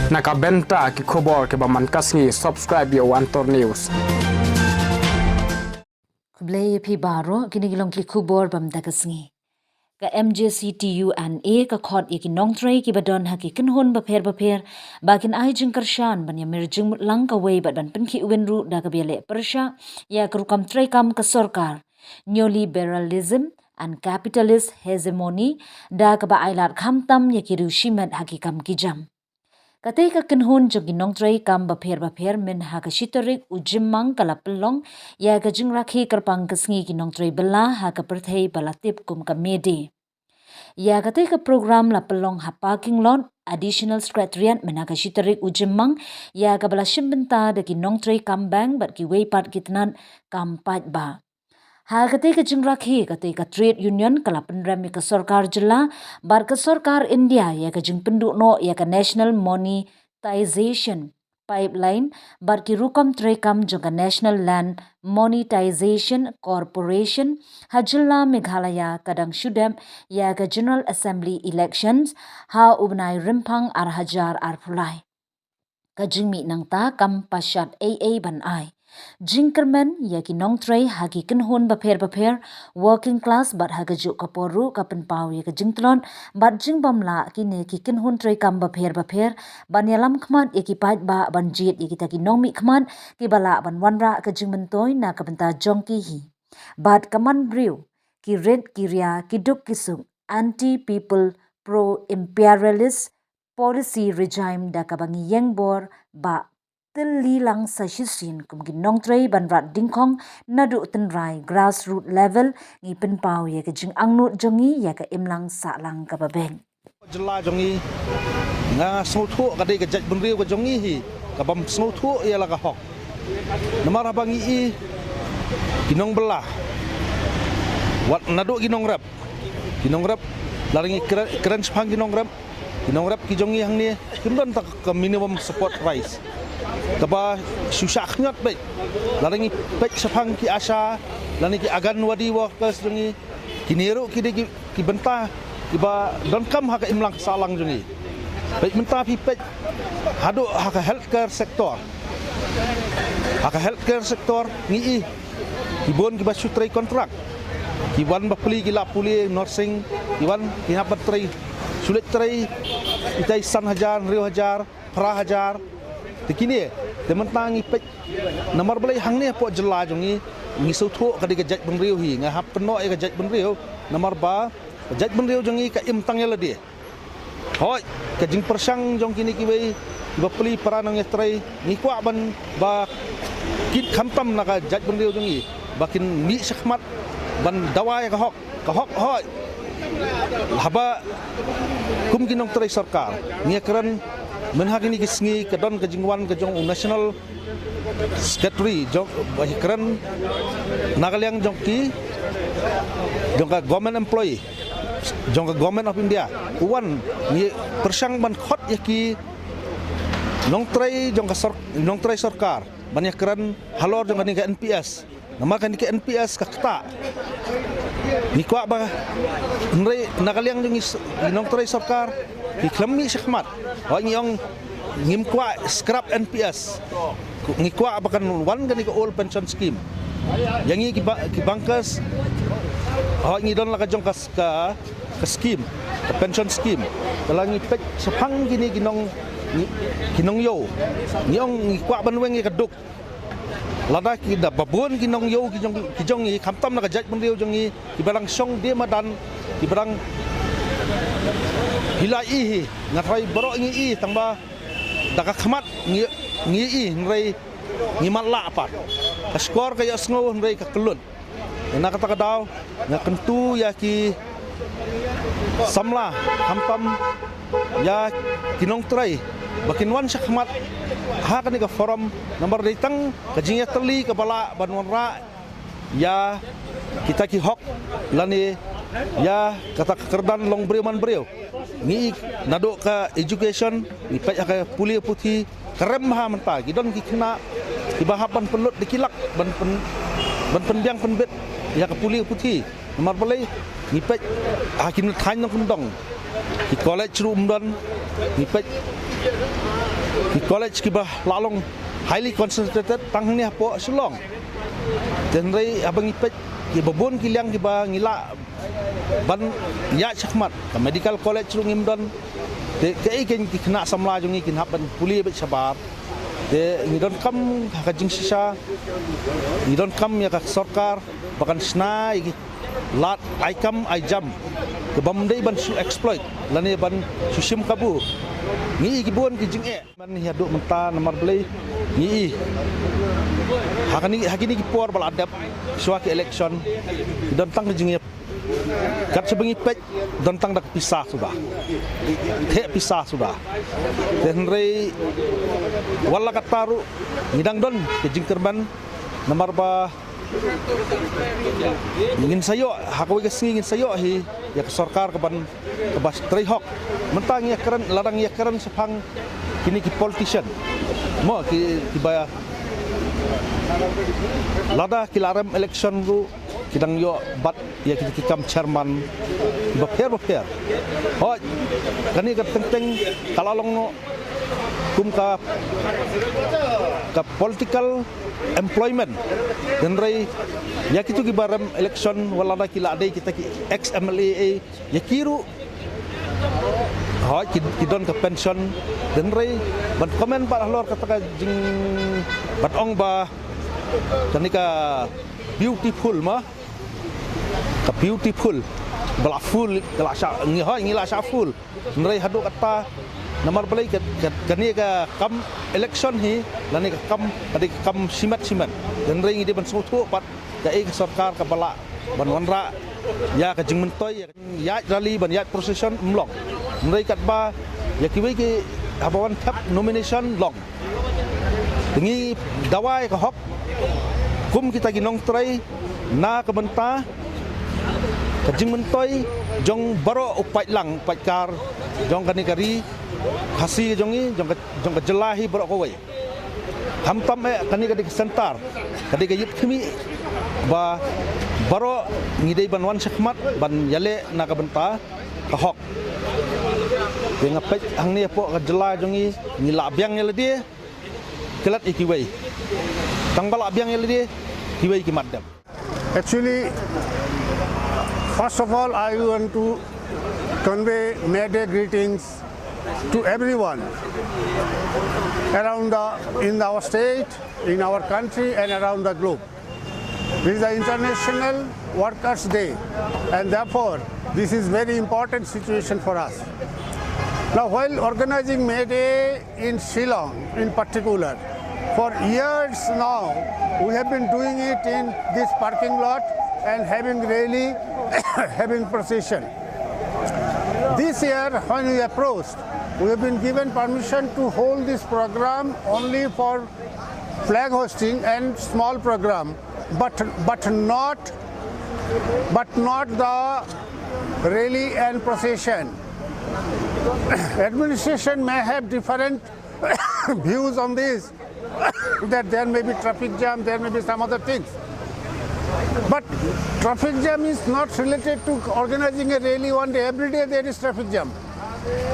Nakabenta ki khobor ke baman kasngi subscribe yo Antor News. Kublay pi baro kinigilong ki khubor bam dagasngi. Ka MJCTUNA ka khot iki nongtray ki badon haki kinhon bapher bakin ai jing karshan ban ya mirjing lang ka way ban pinki uwenru da ka biale persha ya krukam tray kam ka sorkar neoliberalism and capitalist hegemony da ka ba ailat khamtam ya ki rushimet haki kam ki jam. Katay ka kinhon jogi nongtray kam bapher min ha ka shitorik ujimang kalapelong ya ka jing rakhi kyrpang kasngi ki nongtray bela ha ka perthai balatip kum ka mede. Ya katay ka program la pelong ha parking lot additional secretariat min ha ka shitorik ujimang ya ka bala shimbenta da ki nongtray kam bang bat ki waypat kitnan kam pat ba. Ha katay ka jing rakhi katay ka trade union kalapan rami ka sorkar jila bar ka sorkar India ya ka jing penduk no ya ka national monetization pipeline bar ki rukam trekam jong ka national land monetization corporation ha jilla Meghalaya kadang shudem ya ka general assembly elections ha ubnai rimpang ar hajar ar pulai ka jing mi nang ta kam pashat AA ban ai Jinkerman ya ki nongtray hagi kinhon bapher working class bat haga juk kaporu kapen pau ya ka jingtlon bat jingbamla ki ne ki kinhon tray kam bapher ban yalam khmat ya ki pait ba ban jit ya ki ta ki nongmi khmat ki bala ban wanra ka jingmentoy na ka benta jongki hi bat kaman brew ki red kiria ki duk kisung anti people pro imperialist policy regime da ka bangi yengbor ba lilang sa shisin kum gi nongtray ban rat dingkhong nadu tenrai grassroot level ngi penpau ya ka jing angnut jongi ya ka imlang sa lang ka babeng jela jongi nga snothu ka dei ka jaj bunriu ka jongi hi ka bam snothu ya la ka hok namar bangi i nongbylla wat nadu ginong rap laringi keren spang ginong rap ki jongi hang ni kindon tak ka minimum support price kaba susah ngat baik larangi baik sepang ki asa lani ki agan wadi workers jungi kinero ki benta iba don kam ha ka imlang salang jungi baik menta pi pek hadu ha ka healthcare sector ni ibon ki basu tray kontrak iban bapli ki lapuli nursing iban ki hapat tray sulit tray itai san hajar riu hajar pra hajar tikini tementang ipek namar balai hang ni po jela jongi ngi sotho ka de jaj benriu hi nga hap peno ka jaj benriu namar ba jaj benriu jongi ka imtang yela dia hoi ka jing persang jong kini ki wei ba peli paranang yatrai ni kwa ban ba kit khamtam na ka jaj benriu jongi bakin mi sakmat ban dawai ka hok hoi haba kum kinong trai sarkar ni keren menhagini kisngi kadon kajingwan kajong national secretary jong bahikran nagalyang jongki jongka government employee jongka government of India uwan ni persang ban khot yaki nongtray jongka nongtray sorkar banyak keren halor jongka ni ka NPS nama kan ni ka NPS ka kta ni kwa ba nre nagalyang jongi nongtray sorkar iklami sakmat yang ngim kwa scrap NPS ngikwa abakan wan gani ka old pension scheme yang ki bangkas ngi don la ka jong ka scheme ka pension scheme talangi pek sepang gini kinong yo nyong ngikwa banweng ka duk lada ki da babun kinong yo ki jong khamtam na ka jaj benriu jong ki barang song dia madan ki barang hilai hi ngatrai borok ngi tangba daka khmat ngi ngai ngi malla apat ka skor ka yasngo ngai ka kelun na kata kadaw na kentu ya ki samla hampam ya kinong trai bakin wan sakmat ha ka ni ka forum nomor ditang ka jingya teli ka bala banwanra ya kita ki hok lani ya kata kerdan long beriu ni nado ka education ni pa ka puli putih kerem ha menta gidon ki kena ibahapan pelut dikilak ban penbiang penbet ya ka puli putih nomor balai ni pa akin than nong kendong ki college room don ni pa Di college kita lalong highly concentrated tang ni apa selong. Dan rei abang ipet ki babon kiliang kita ngila ban ya chakmat ke medical college rungim don de ke ikin ki kena samla jungi kin haban puli bet sabar de ni don kam ka jing sisa ni don kam ya ka sorkar bahkan sngi lat ai kam ai jam ke bamdei ban su exploit lani ban su sim kabu ni ki bon ki jing man hiadu menta nomor beli ni hakini ki por bal adap suaki election don tang jing kat sebengi pek don tang dak pisah sudah te pisah sudah dan rei wala kat taru ngidang don ke jing kerban nomor ba ingin sayo hakoi ke ingin sayo hi ya ke sorkar ke ban ke bas trei hok mentang ya keren ladang ya keren sepang kini ki politician mo ki baya lada kilarem election ru kidang yo bat ya kita kikam chairman baper oh kani ka teng kalau long no kum ka political employment dan rei ya kitu ki barem election wala da kila dai kita ki ex MLA ya kiru kidon ke pension dan rei ban komen pak lor kata jing bat ong ba kani ka beautiful mah ka beautiful bala full kala sha ngi ha ngi la sha full nrei hadu kata nomor beli kani ka kam election hi lani ka kam adi kam simat dan rei ngi ban sotu pat ka ek sorkar ka bala ban wanra ya ka jing mentoy ya rally ban ya procession mlong nrei Katba ya kiwi ki abawan tap nomination long ngi dawai ka hok kum kita ginong tray na kabenta kajing mentoy jong baro upai lang upai kar jong kani kari hasi jongi jong ka jelahi baro kawai hamtam kani kadi sentar kadi kayip kimi ba baro ngidei ban wan sakmat ban yale na kabenta ka hok dengan pet hang ni po ka jela jongi ngila biang yale dia kelat ikiwai tang bala biang yale dia kiwai ki madam. Actually, first of all, I want to convey May Day greetings to everyone around in our state, in our country, and around the globe. This is the International Workers' Day, and therefore, this is very important situation for us. Now, while organizing May Day in Shillong, in particular, for years now, we have been doing it in this parking lot and having rally, having procession. This year, when we approached, we have been given permission to hold this program only for flag hosting and small program, but not the rally and procession. Administration may have different views on this, that there may be traffic jam, there may be some other things. But traffic jam is not related to organizing a rally one day. Every day there is traffic jam.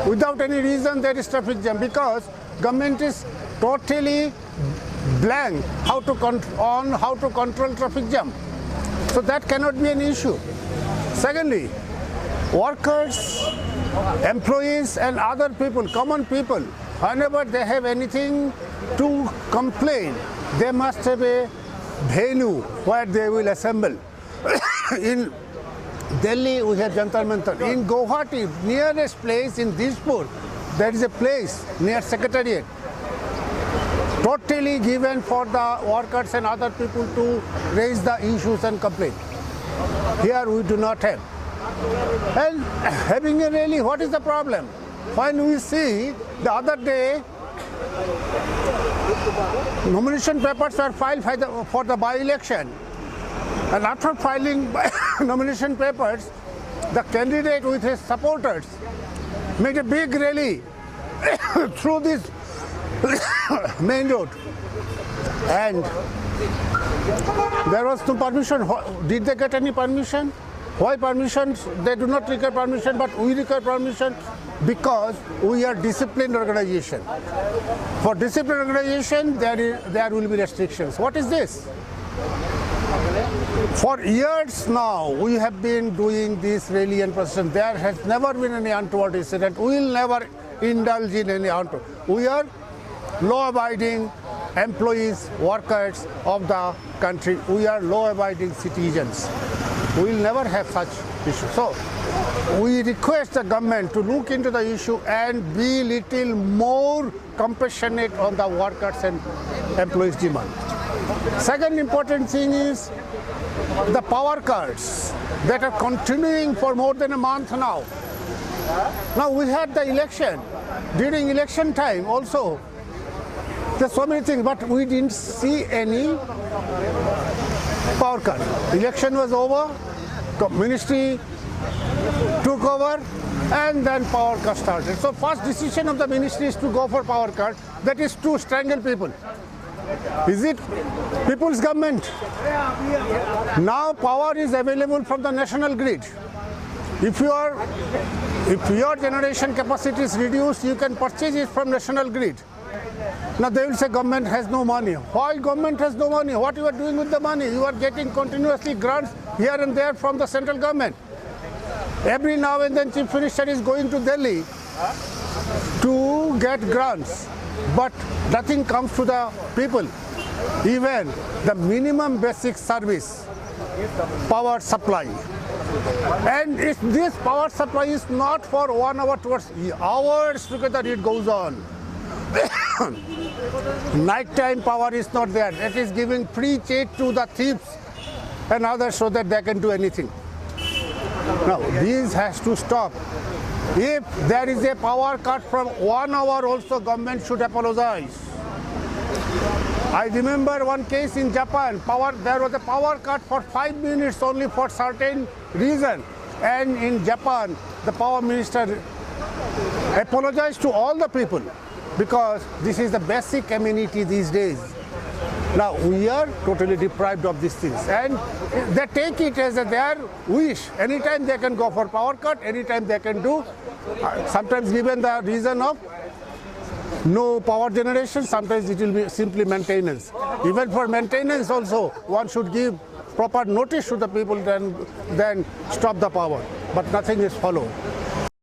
Without any reason there is traffic jam because government is totally blank how to control traffic jam. So that cannot be an issue. Secondly, workers, employees and other people, common people, whenever they have anything to complain, they must have a venue where they will assemble. In Delhi, we have Jantar Mantar. In Guwahati, nearest place in Dijpur, there is a place near Secretariat, totally given for the workers and other people to raise the issues and complain. Here we do not have. And having a rally, what is the problem? When we see the other day, nomination papers were filed for the by-election, and after filing nomination papers, the candidate with his supporters made a big rally through this main road, and there was no permission. Did they get any permission? Why permission? They do not require permission, but we require permission. because we are disciplined organization. For disciplined organization, there will be restrictions. What is this? For years now, we have been doing this rally and procession. There has never been any untoward incident. We will never indulge in any untoward. We are law-abiding employees, workers of the country. We are law-abiding citizens. We will never have such issues. So we request the government to look into the issue and be little more compassionate on the workers and employees' demand. Second important thing is the power cuts that are continuing for more than a month now. Now we had the election. During election time also, there's so many things, but we didn't see any power cut. Election was over, ministry took over, and then power cut started. So first decision of the ministry is to go for power cut, that is to strangle people. Is it people's government? Now power is available from the national grid. If your generation capacity is reduced, you can purchase it from national grid. Now they will say government has no money. Why government has no money? What you are doing with the money? You are getting continuously grants here and there from the central government. Every now and then Chief Minister is going to Delhi to get grants, but nothing comes to the people. Even the minimum basic service, power supply. And if this power supply is not for 1 hour, towards hours together it goes on. Nighttime power is not there. It is giving free cheat to the thieves and others so that they can do anything. Now, this has to stop. If there is a power cut from 1 hour also, government should apologize. I remember one case in Japan, there was a power cut for 5 minutes only for certain reason. And in Japan, the power minister apologized to all the people because this is the basic amenity these days. Now we are totally deprived of these things, and they take it as their wish. Anytime they can go for power cut, anytime they can do, sometimes given the reason of no power generation, sometimes it will be simply maintenance. Even for maintenance also, one should give proper notice to the people, then stop the power, but nothing is followed.